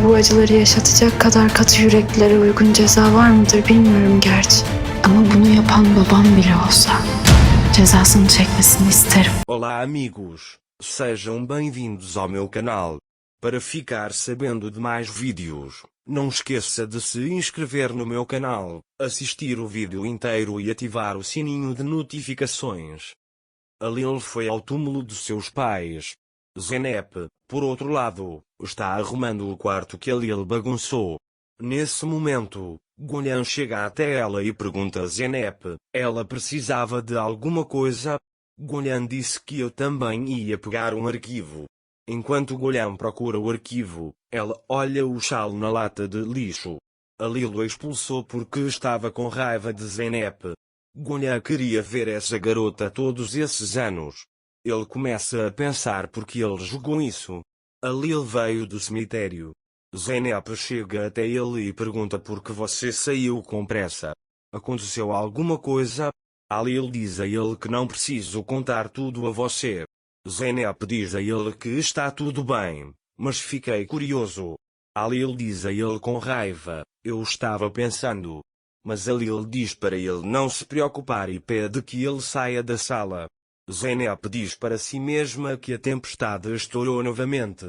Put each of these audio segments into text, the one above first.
dünyada bu acıları yaşatacak kadar katı yüreklere uygun ceza var mıdır bilmiyorum gerçi. Ama bunu yapan babam bile olsa cezasını çekmesini isterim. Olá amigos, sejam bem-vindos ao meu canal. Para ficar sabendo de mais vídeos, não esqueça de se inscrever no meu canal, assistir o vídeo inteiro e ativar o sininho de notificações. A Lil foi ao túmulo de seus pais. Zeynep, por outro lado, está arrumando o quarto que a Lil bagunçou. Nesse momento, Gullian chega até ela e pergunta a Zeynep, ela precisava de alguma coisa? Gullian disse que eu também ia pegar um arquivo. Enquanto Gullian procura o arquivo, ela olha o chalo na lata de lixo. A Lil o expulsou porque estava com raiva de Zeynep. Gullian queria ver essa garota todos esses anos. Ele começa a pensar porque ele jogou isso. A Lil veio do cemitério. Zeynep chega até ele e pergunta por que você saiu com pressa. Aconteceu alguma coisa? A Lil diz a ele que não preciso contar tudo a você. Zeynep diz a ele que está tudo bem, mas fiquei curioso. A Lil diz a ele com raiva, eu estava pensando. Mas a Lil diz para ele não se preocupar e pede que ele saia da sala. Zeynep diz para si mesma que a tempestade estourou novamente.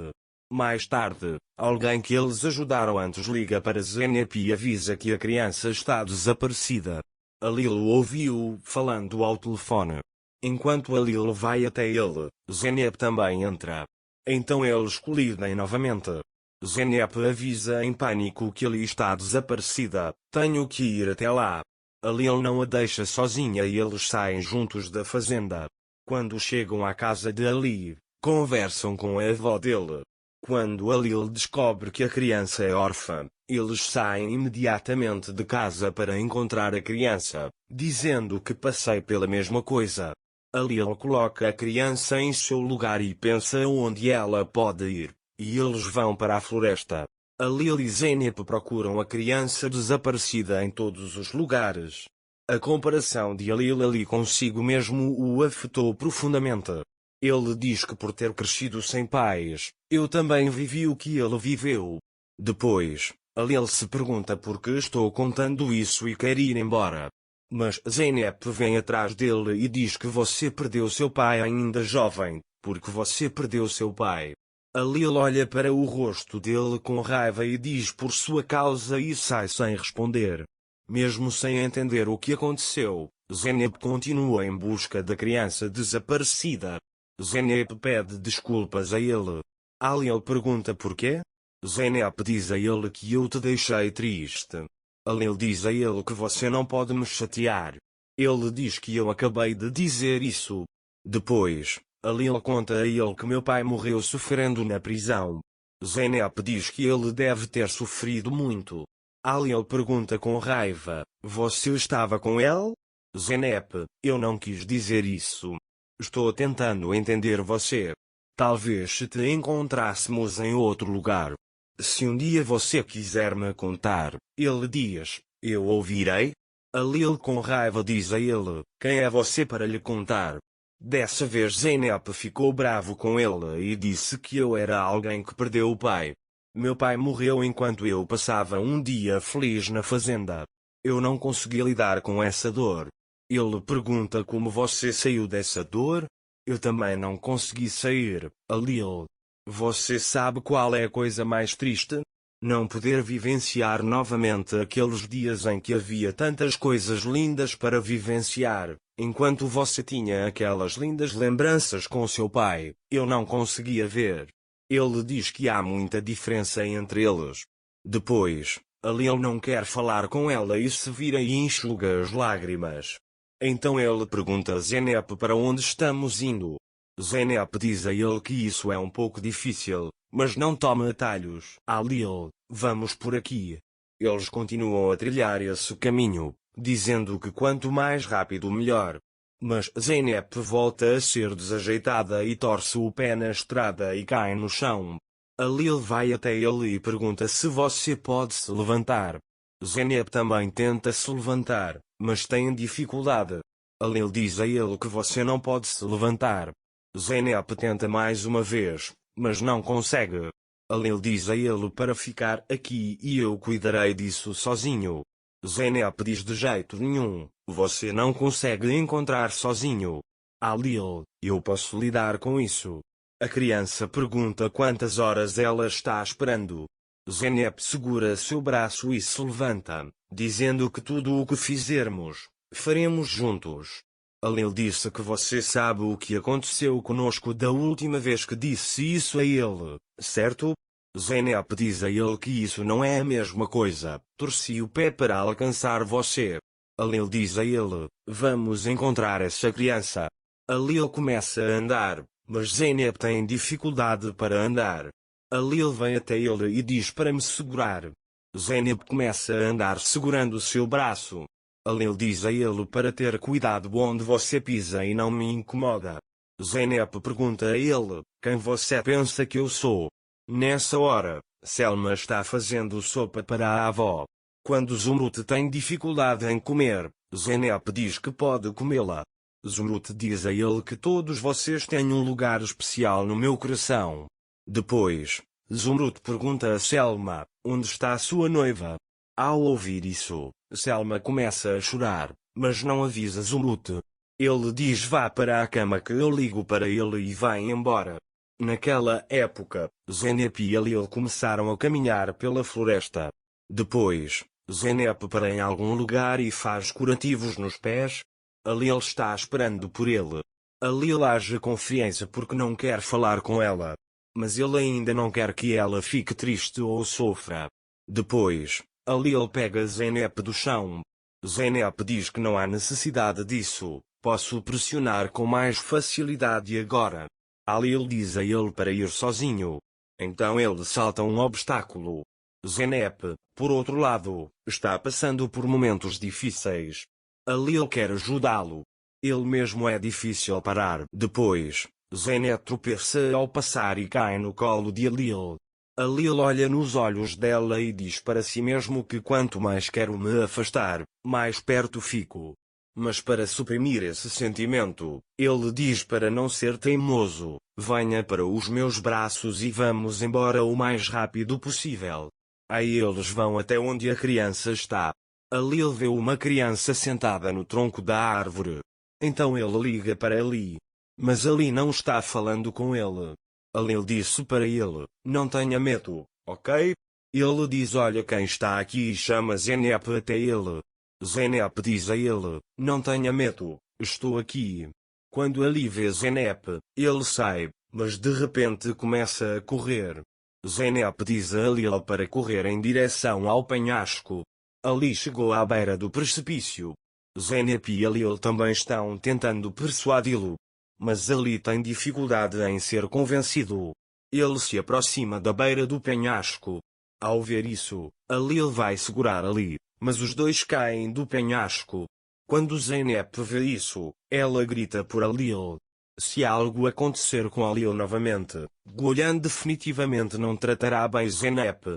Mais tarde, alguém que eles ajudaram antes liga para Zeynep e avisa que a criança está desaparecida. A Lil ouviu falando ao telefone. Enquanto a Lil vai até ele, Zeynep também entra. Então eles colidem novamente. Zeynep avisa em pânico que Ali está desaparecida, tenho que ir até lá. A Lil não a deixa sozinha e eles saem juntos da fazenda. Quando chegam à casa de Ali, conversam com a avó dele. Quando a Lil descobre que a criança é órfã, eles saem imediatamente de casa para encontrar a criança, dizendo que passei pela mesma coisa. A Lil coloca a criança em seu lugar e pensa onde ela pode ir, e eles vão para a floresta. A Lil e Zeynep procuram a criança desaparecida em todos os lugares. A comparação de Lil ali consigo mesmo o afetou profundamente. Ele diz que por ter crescido sem pais, eu também vivi o que ele viveu. Depois, a Lil se pergunta por que estou contando isso e quer ir embora. Mas Zeynep vem atrás dele e diz que você perdeu seu pai ainda jovem, porque você perdeu seu pai. A Lil olha para o rosto dele com raiva e diz por sua causa e sai sem responder. Mesmo sem entender o que aconteceu, Zeynep continua em busca da criança desaparecida. Zeynep pede desculpas a ele. A Lil pergunta porquê? Zeynep diz a ele que eu te deixei triste. A Lil diz a ele que você não pode me chatear. Ele diz que eu acabei de dizer isso. Depois, a Lil conta a ele que meu pai morreu sofrendo na prisão. Zeynep diz que ele deve ter sofrido muito. A Lil pergunta com raiva, você estava com ele? Zeynep, eu não quis dizer isso. Estou tentando entender você. Talvez se te encontrássemos em outro lugar. Se um dia você quiser me contar, ele diz, eu ouvirei. A Lil com raiva diz a ele, quem é você para lhe contar? Dessa vez Zeynep ficou bravo com ele e disse que eu era alguém que perdeu o pai. Meu pai morreu enquanto eu passava um dia feliz na fazenda. Eu não consegui lidar com essa dor. Ele pergunta como você saiu dessa dor? Eu também não consegui sair, a Lil. Você sabe qual é a coisa mais triste? Não poder vivenciar novamente aqueles dias em que havia tantas coisas lindas para vivenciar, enquanto você tinha aquelas lindas lembranças com seu pai, eu não conseguia ver. Ele diz que há muita diferença entre eles. Depois, a Lil não quer falar com ela e se vira e enxuga as lágrimas. Então ele pergunta a Zeynep para onde estamos indo. Zeynep diz a ele que isso é um pouco difícil, mas não tome atalhos. A Lil, vamos por aqui. Eles continuam a trilhar esse caminho, dizendo que quanto mais rápido melhor. Mas Zeynep volta a ser desajeitada e torce o pé na estrada e cai no chão. A Lil vai até ele e pergunta se você pode se levantar. Zeynep também tenta se levantar, mas tem dificuldade. A Lil diz a ele que você não pode se levantar. Zeynep tenta mais uma vez, mas não consegue. Alil diz a ele para ficar aqui e eu cuidarei disso sozinho. Zeynep diz de jeito nenhum, você não consegue encontrar sozinho. Alil, eu posso lidar com isso. A criança pergunta quantas horas ela está esperando. Zeynep segura seu braço e se levanta, dizendo que tudo o que fizermos, faremos juntos. Alil disse que você sabe o que aconteceu conosco da última vez que disse isso a ele, certo? Zeynep diz a ele que isso não é a mesma coisa, torci o pé para alcançar você. Alil diz a ele, vamos encontrar essa criança. Alil começa a andar, mas Zeynep tem dificuldade para andar. Alil vem até ele e diz para me segurar. Zeynep começa a andar segurando seu braço. Alil diz a ele para ter cuidado onde você pisa e não me incomoda. Zeynep pergunta a ele, quem você pensa que eu sou? Nessa hora, Selma está fazendo sopa para a avó. Quando Zumrut tem dificuldade em comer, Zeynep diz que pode comê-la. Zumrut diz a ele que todos vocês têm um lugar especial no meu coração. Depois, Zumrut pergunta a Selma, onde está sua noiva? Ao ouvir isso, Selma começa a chorar, mas não avisa Zumrut. Ele diz vá para a cama que eu ligo para ele e vai embora. Naquela época, Zeynep e Alil começaram a caminhar pela floresta. Depois, Zeynep para em algum lugar e faz curativos nos pés. Alil está esperando por ele. Alil age com frieza porque não quer falar com ela. Mas ele ainda não quer que ela fique triste ou sofra. Depois, Alil pega Zeynep do chão. Zeynep diz que não há necessidade disso, posso pressionar com mais facilidade agora. Alil diz a ele para ir sozinho. Então ele salta um obstáculo. Zeynep, por outro lado, está passando por momentos difíceis. Alil quer ajudá-lo. Ele mesmo é difícil parar. Depois, Zeynep tropeça ao passar e cai no colo de Alil. Alil olha nos olhos dela e diz para si mesmo que quanto mais quero me afastar, mais perto fico. Mas para suprimir esse sentimento, ele diz para não ser teimoso, venha para os meus braços e vamos embora o mais rápido possível. Aí eles vão até onde a criança está. Alil vê uma criança sentada no tronco da árvore. Então ele liga para Ali. Mas Ali não está falando com ele. Alil disse para ele, não tenha medo, ok? Ele diz olha quem está aqui e chama Zeynep até ele. Zeynep diz a ele, não tenha medo, estou aqui. Quando Ali vê Zeynep, ele sai, mas de repente começa a correr. Zeynep diz a Alil para correr em direção ao penhasco. Ali chegou à beira do precipício. Zeynep e Alil também estão tentando persuadi-lo. Mas Ali tem dificuldade em ser convencido. Ele se aproxima da beira do penhasco. Ao ver isso, Alil vai segurar Ali, mas os dois caem do penhasco. Quando Zeynep vê isso, ela grita por Alil. Se algo acontecer com Alil novamente, Golan definitivamente não tratará bem Zeynep.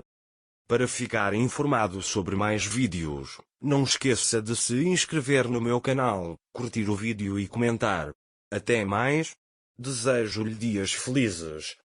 Para ficar informado sobre mais vídeos, não esqueça de se inscrever no meu canal, curtir o vídeo e comentar. Até mais. Desejo-lhe dias felizes.